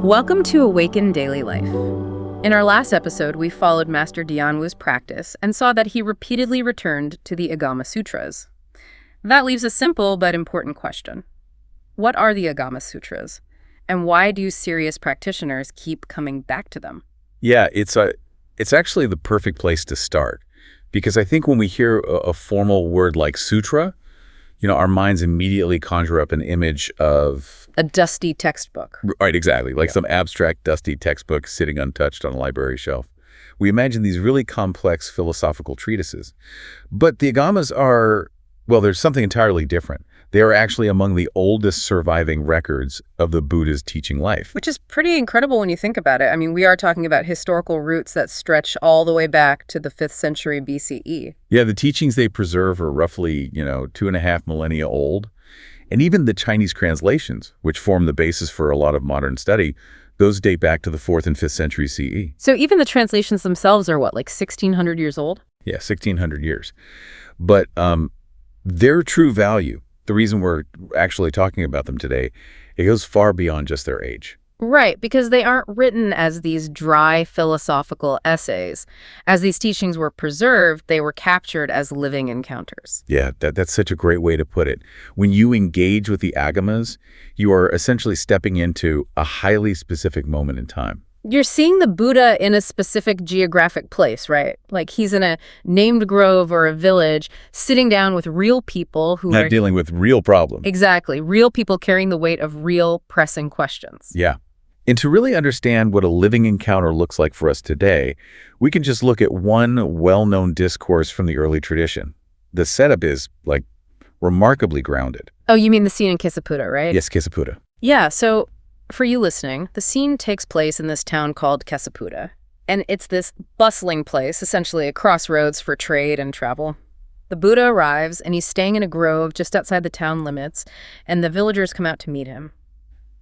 Welcome to Awaken Daily Life. In our last episode, we followed Master Dianwu's practice and saw that he repeatedly returned to the Agama Sutras. That leaves a simple but important question. What are the Agama Sutras? And why do serious practitioners keep coming back to them? Yeah, it's actually the perfect place to start, because I think when we hear a formal word like sutra, our minds immediately conjure up an image of a dusty textbook. Right, exactly. Like some abstract, dusty textbook sitting untouched on a library shelf. We imagine these really complex philosophical treatises. But the Agamas are, well, there's something entirely different. They are actually among the oldest surviving records of the Buddha's teaching life. Which is pretty incredible when you think about it. I mean, we are talking about historical roots that stretch all the way back to the 5th century BCE. Yeah, the teachings they preserve are roughly, 2.5 millennia old. And even the Chinese translations, which form the basis for a lot of modern study, those date back to the 4th and 5th century CE. So even the translations themselves are what, like 1,600 years old? Yeah, 1,600 years. But their true value, the reason we're actually talking about them today, it goes far beyond just their age. Right, because they aren't written as these dry philosophical essays. As these teachings were preserved, they were captured as living encounters. Yeah, that's such a great way to put it. When you engage with the Agamas, you are essentially stepping into a highly specific moment in time. You're seeing the Buddha in a specific geographic place, right? Like he's in a named grove or a village, sitting down with real people who are dealing with real problems. Exactly. Real people carrying the weight of real pressing questions. Yeah. And to really understand what a living encounter looks like for us today, we can just look at one well-known discourse from the early tradition. The setup is, remarkably grounded. Oh, you mean the scene in Kesaputta, right? Yes, Kesaputta. Yeah, so for you listening, the scene takes place in this town called Kesaputta. And it's this bustling place, essentially a crossroads for trade and travel. The Buddha arrives, and he's staying in a grove just outside the town limits, and the villagers come out to meet him.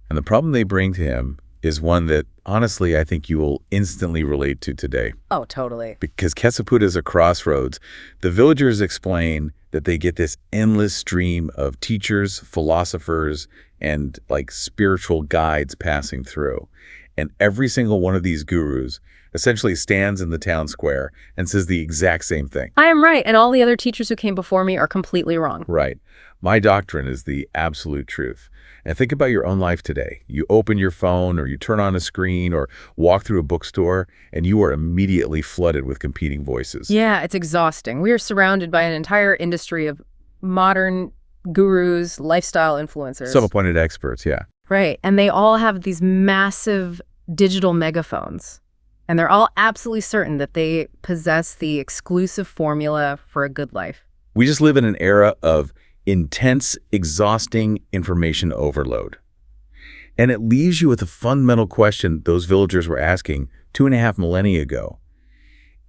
And the problem they bring to him is one that, honestly, I think you will instantly relate to today. Oh, totally. Because Kesaputta is a crossroads. The villagers explain that they get this endless stream of teachers, philosophers, and spiritual guides passing through. And every single one of these gurus essentially stands in the town square and says the exact same thing. I am right, and all the other teachers who came before me are completely wrong. Right. My doctrine is the absolute truth. And think about your own life today. You open your phone, or you turn on a screen, or walk through a bookstore, and you are immediately flooded with competing voices. Yeah, it's exhausting. We are surrounded by an entire industry of modern gurus, lifestyle influencers. Self-appointed experts, yeah. Right, and they all have these massive digital megaphones. And they're all absolutely certain that they possess the exclusive formula for a good life. We just live in an era of intense, exhausting information overload. And it leaves you with a fundamental question those villagers were asking 2.5 millennia ago.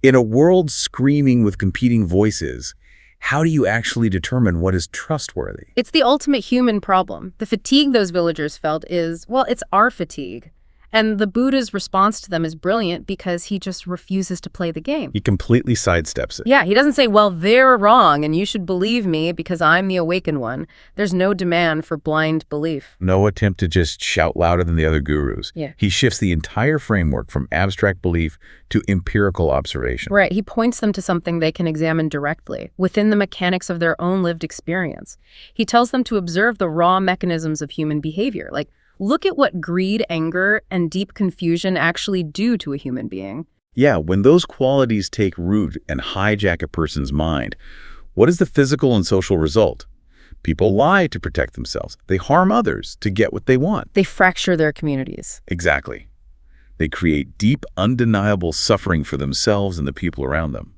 In a world screaming with competing voices, how do you actually determine what is trustworthy? It's the ultimate human problem. The fatigue those villagers felt is, well, it's our fatigue. And the Buddha's response to them is brilliant because he just refuses to play the game. He completely sidesteps it. Yeah, he doesn't say, well, they're wrong and you should believe me because I'm the awakened one. There's no demand for blind belief. No attempt to just shout louder than the other gurus. Yeah. He shifts the entire framework from abstract belief to empirical observation. Right. He points them to something they can examine directly within the mechanics of their own lived experience. He tells them to observe the raw mechanisms of human behavior, like look at what greed, anger, and deep confusion actually do to a human being. Yeah, when those qualities take root and hijack a person's mind, what is the physical and social result? People lie to protect themselves. They harm others to get what they want. They fracture their communities. Exactly. They create deep, undeniable suffering for themselves and the people around them.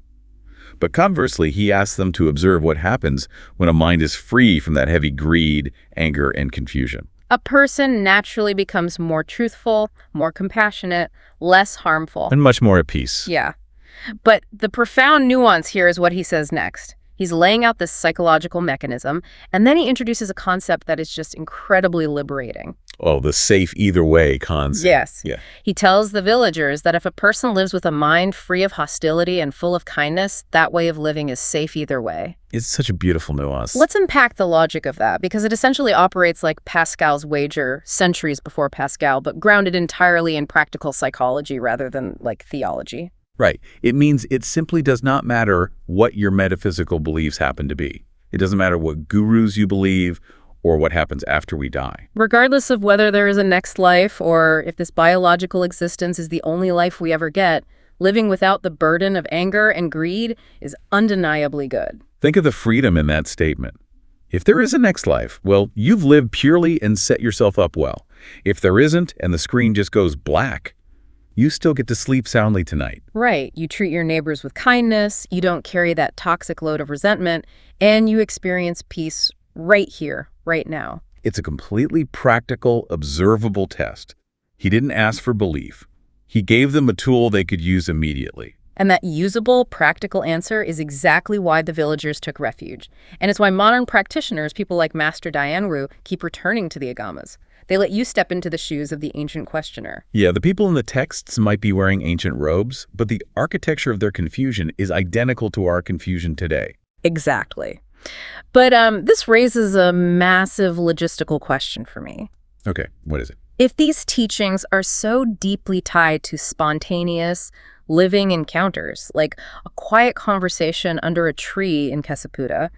But conversely, he asks them to observe what happens when a mind is free from that heavy greed, anger, and confusion. A person naturally becomes more truthful, more compassionate, less harmful. And much more at peace. Yeah. But the profound nuance here is what he says next. He's laying out this psychological mechanism, and then he introduces a concept that is just incredibly liberating. Oh, the safe either way concept. Yes. Yeah. He tells the villagers that if a person lives with a mind free of hostility and full of kindness, that way of living is safe either way. It's such a beautiful nuance. Let's unpack the logic of that, because it essentially operates like Pascal's wager centuries before Pascal, but grounded entirely in practical psychology rather than like theology. Right. It means it simply does not matter what your metaphysical beliefs happen to be. It doesn't matter what gurus you believe or what happens after we die. Regardless of whether there is a next life or if this biological existence is the only life we ever get, living without the burden of anger and greed is undeniably good. Think of the freedom in that statement. If there is a next life, well, you've lived purely and set yourself up well. If there isn't and the screen just goes black, you still get to sleep soundly tonight. Right. You treat your neighbors with kindness, you don't carry that toxic load of resentment, and you experience peace right here, right now. It's a completely practical, observable test. He didn't ask for belief. He gave them a tool they could use immediately. And that usable, practical answer is exactly why the villagers took refuge. And it's why modern practitioners, people like Master Dianwu, keep returning to the Agamas. They let you step into the shoes of the ancient questioner. Yeah, the people in the texts might be wearing ancient robes, but the architecture of their confusion is identical to our confusion today. Exactly. But this raises a massive logistical question for me. Okay, what is it? If these teachings are so deeply tied to spontaneous, living encounters, like a quiet conversation under a tree in Kesaputta,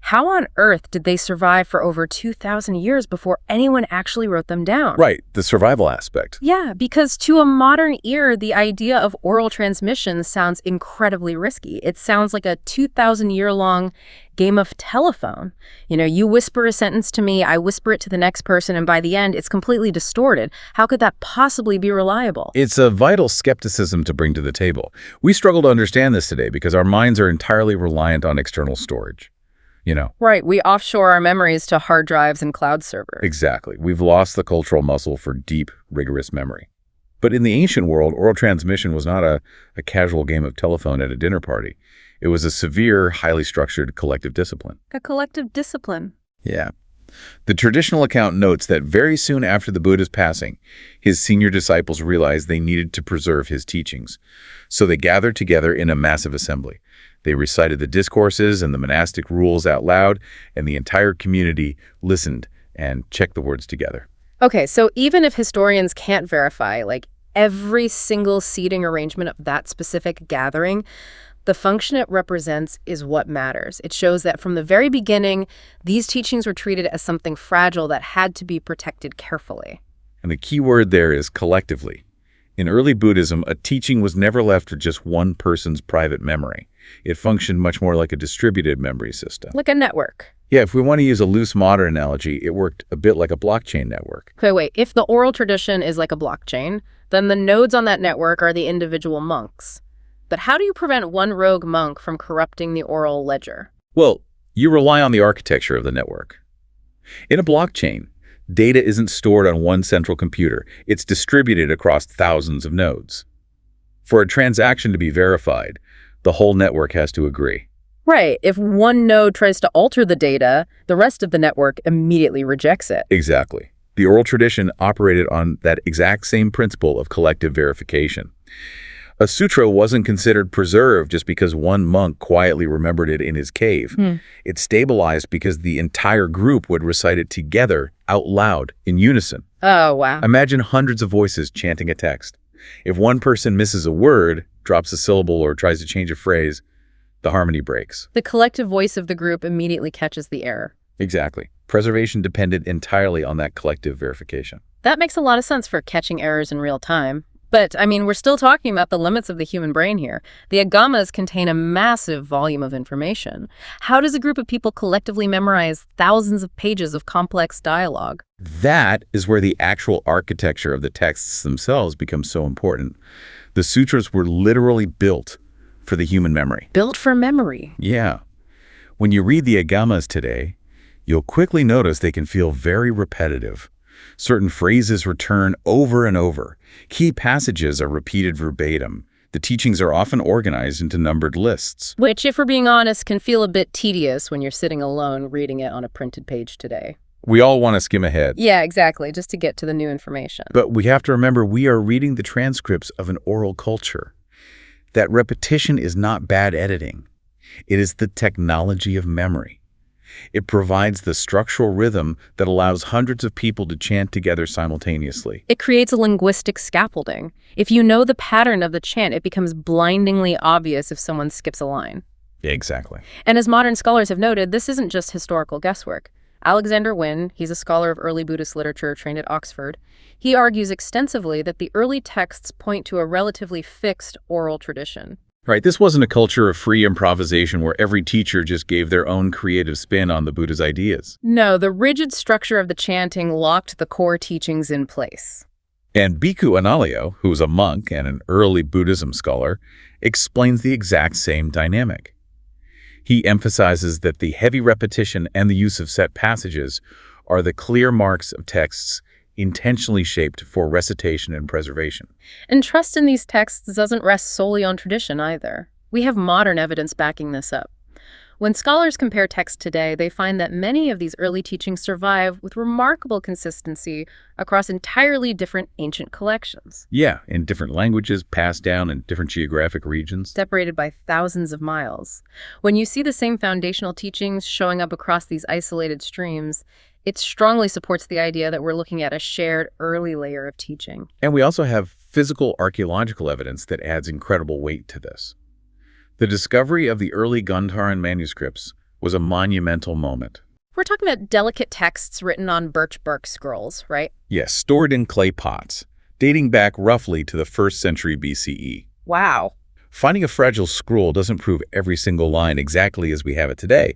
how on earth did they survive for over 2,000 years before anyone actually wrote them down? Right, the survival aspect. Yeah, because to a modern ear, the idea of oral transmission sounds incredibly risky. It sounds like a 2,000-year-long game of telephone. You know, you whisper a sentence to me, I whisper it to the next person, and by the end, it's completely distorted. How could that possibly be reliable? It's a vital skepticism to bring to the table. We struggle to understand this today because our minds are entirely reliant on external storage. You know. Right, we offshore our memories to hard drives and cloud servers. Exactly. We've lost the cultural muscle for deep, rigorous memory. But in the ancient world, oral transmission was not a casual game of telephone at a dinner party. It was a severe, highly structured collective discipline. A collective discipline. Yeah. The traditional account notes that very soon after the Buddha's passing, his senior disciples realized they needed to preserve his teachings. So they gathered together in a massive assembly. They recited the discourses and the monastic rules out loud, and the entire community listened and checked the words together. Okay, so even if historians can't verify, like, every single seating arrangement of that specific gathering, the function it represents is what matters. It shows that from the very beginning, these teachings were treated as something fragile that had to be protected carefully. And the key word there is collectively. In early Buddhism, a teaching was never left for just one person's private memory. It functioned much more like a distributed memory system. Like a network. Yeah, if we want to use a loose modern analogy, it worked a bit like a blockchain network. Okay, wait. If the oral tradition is like a blockchain, then the nodes on that network are the individual monks. But how do you prevent one rogue monk from corrupting the oral ledger? Well, you rely on the architecture of the network. In a blockchain, data isn't stored on one central computer. It's distributed across thousands of nodes. For a transaction to be verified, the whole network has to agree. Right. If one node tries to alter the data, the rest of the network immediately rejects it. Exactly. The oral tradition operated on that exact same principle of collective verification. A sutra wasn't considered preserved just because one monk quietly remembered it in his cave. It stabilized because the entire group would recite it together, out loud, in unison. Oh, wow. Imagine hundreds of voices chanting a text. If one person misses a word, drops a syllable, or tries to change a phrase, the harmony breaks. The collective voice of the group immediately catches the error. Exactly. Preservation depended entirely on that collective verification. That makes a lot of sense for catching errors in real time. But, I mean, we're still talking about the limits of the human brain here. The Agamas contain a massive volume of information. How does a group of people collectively memorize thousands of pages of complex dialogue? That is where the actual architecture of the texts themselves becomes so important. The sutras were literally built for the human memory. Built for memory. Yeah. When you read the Agamas today, you'll quickly notice they can feel very repetitive. Certain phrases return over and over. Key passages are repeated verbatim. The teachings are often organized into numbered lists. Which, if we're being honest, can feel a bit tedious when you're sitting alone reading it on a printed page today. We all want to skim ahead. Yeah, exactly, just to get to the new information. But we have to remember we are reading the transcripts of an oral culture. That repetition is not bad editing. It is the technology of memory. It provides the structural rhythm that allows hundreds of people to chant together simultaneously. It creates a linguistic scaffolding. If you know the pattern of the chant, it becomes blindingly obvious if someone skips a line. Yeah, exactly. And as modern scholars have noted, this isn't just historical guesswork. Alexander Wynne, he's a scholar of early Buddhist literature trained at Oxford. He argues extensively that the early texts point to a relatively fixed oral tradition. Right, this wasn't a culture of free improvisation where every teacher just gave their own creative spin on the Buddha's ideas. No, the rigid structure of the chanting locked the core teachings in place. And Bhikkhu Analayo, who's a monk and an early Buddhism scholar, explains the exact same dynamic. He emphasizes that the heavy repetition and the use of set passages are the clear marks of texts intentionally shaped for recitation and preservation. And trust in these texts doesn't rest solely on tradition either. We have modern evidence backing this up. When scholars compare texts today, they find that many of these early teachings survive with remarkable consistency across entirely different ancient collections. Yeah, in different languages, passed down in different geographic regions. Separated by thousands of miles. When you see the same foundational teachings showing up across these isolated streams, it strongly supports the idea that we're looking at a shared early layer of teaching. And we also have physical archaeological evidence that adds incredible weight to this. The discovery of the early Gandharan manuscripts was a monumental moment. We're talking about delicate texts written on birch bark scrolls, right? Yes, stored in clay pots, dating back roughly to the 1st century BCE. Wow. Finding a fragile scroll doesn't prove every single line exactly as we have it today,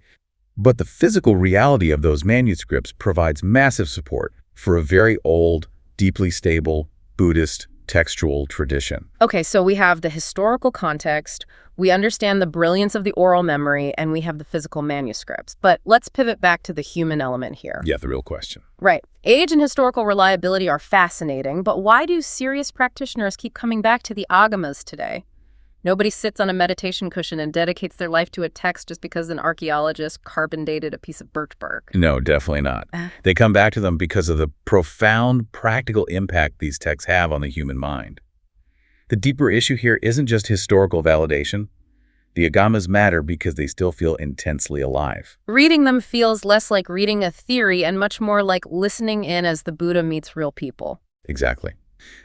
but the physical reality of those manuscripts provides massive support for a very old, deeply stable Buddhist textual tradition. Okay, so we have the historical context, we understand the brilliance of the oral memory, and we have the physical manuscripts. But let's pivot back to the human element here. Yeah, the real question. Right. Age and historical reliability are fascinating, but why do serious practitioners keep coming back to the Agamas today? Nobody sits on a meditation cushion and dedicates their life to a text just because an archaeologist carbon-dated a piece of birch bark. No, definitely not. They come back to them because of the profound practical impact these texts have on the human mind. The deeper issue here isn't just historical validation. The Agamas matter because they still feel intensely alive. Reading them feels less like reading a theory and much more like listening in as the Buddha meets real people. Exactly.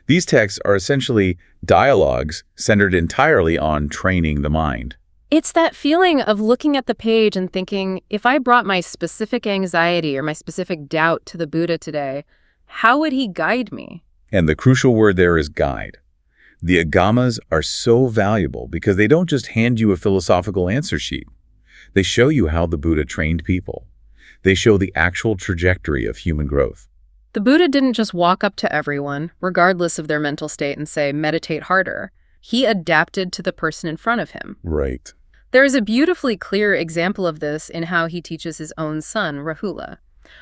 These texts are essentially dialogues centered entirely on training the mind. It's that feeling of looking at the page and thinking, if I brought my specific anxiety or my specific doubt to the Buddha today, how would he guide me? And the crucial word there is guide. The Agamas are so valuable because they don't just hand you a philosophical answer sheet. They show you how the Buddha trained people. They show the actual trajectory of human growth. The Buddha didn't just walk up to everyone, regardless of their mental state, and say, meditate harder. He adapted to the person in front of him. Right. There is a beautifully clear example of this in how he teaches his own son, Rahula.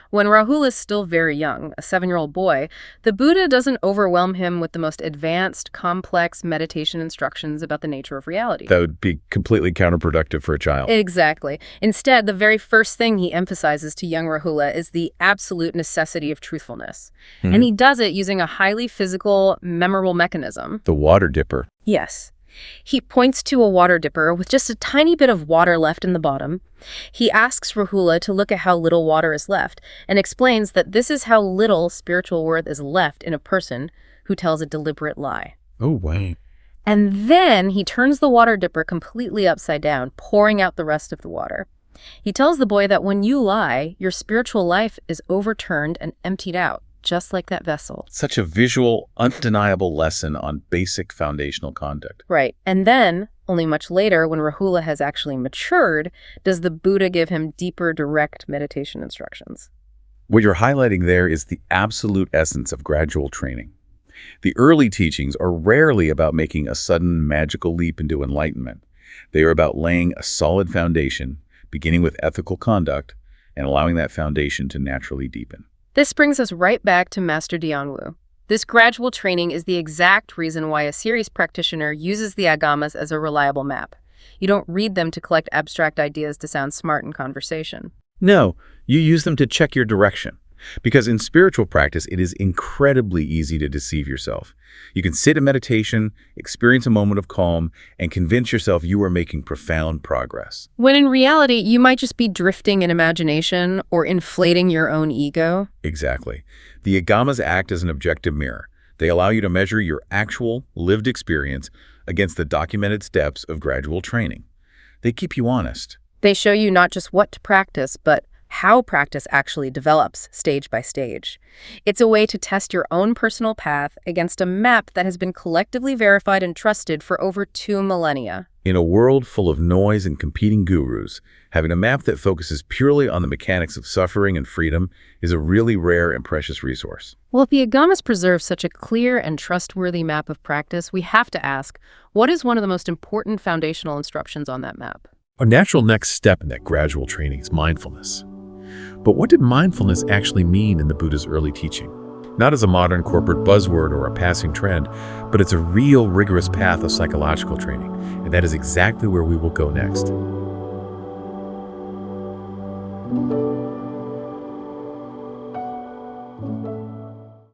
When Rahula is still very young, a 7-year-old boy, the Buddha doesn't overwhelm him with the most advanced, complex meditation instructions about the nature of reality. That would be completely counterproductive for a child. Exactly. Instead, the very first thing he emphasizes to young Rahula is the absolute necessity of truthfulness. And he does it using a highly physical, memorable mechanism. The water dipper. Yes. He points to a water dipper with just a tiny bit of water left in the bottom. He asks Rahula to look at how little water is left and explains that this is how little spiritual worth is left in a person who tells a deliberate lie. Oh, wow. And then he turns the water dipper completely upside down, pouring out the rest of the water. He tells the boy that when you lie, your spiritual life is overturned and emptied out, just like that vessel. Such a visual, undeniable lesson on basic foundational conduct. Right. And then, only much later, when Rahula has actually matured, does the Buddha give him deeper, direct meditation instructions. What you're highlighting there is the absolute essence of gradual training. The early teachings are rarely about making a sudden magical leap into enlightenment. They are about laying a solid foundation, beginning with ethical conduct, and allowing that foundation to naturally deepen. This brings us right back to Master Dianwu. This gradual training is the exact reason why a serious practitioner uses the Agamas as a reliable map. You don't read them to collect abstract ideas to sound smart in conversation. No, you use them to check your direction, Because in spiritual practice, it is incredibly easy to deceive yourself. You can sit in meditation, experience a moment of calm, and convince yourself you are making profound progress. When in reality, you might just be drifting in imagination or inflating your own ego. Exactly. The Agamas act as an objective mirror. They allow you to measure your actual, lived experience against the documented steps of gradual training. They keep you honest. They show you not just what to practice, but how practice actually develops stage by stage. It's a way to test your own personal path against a map that has been collectively verified and trusted for over 2 millennia. In a world full of noise and competing gurus, having a map that focuses purely on the mechanics of suffering and freedom is a really rare and precious resource. Well, if the Agamas preserve such a clear and trustworthy map of practice, we have to ask, what is one of the most important foundational instructions on that map? A natural next step in that gradual training is mindfulness. But what did mindfulness actually mean in the Buddha's early teaching? Not as a modern corporate buzzword or a passing trend, but it's a real, rigorous path of psychological training. And that is exactly where we will go next.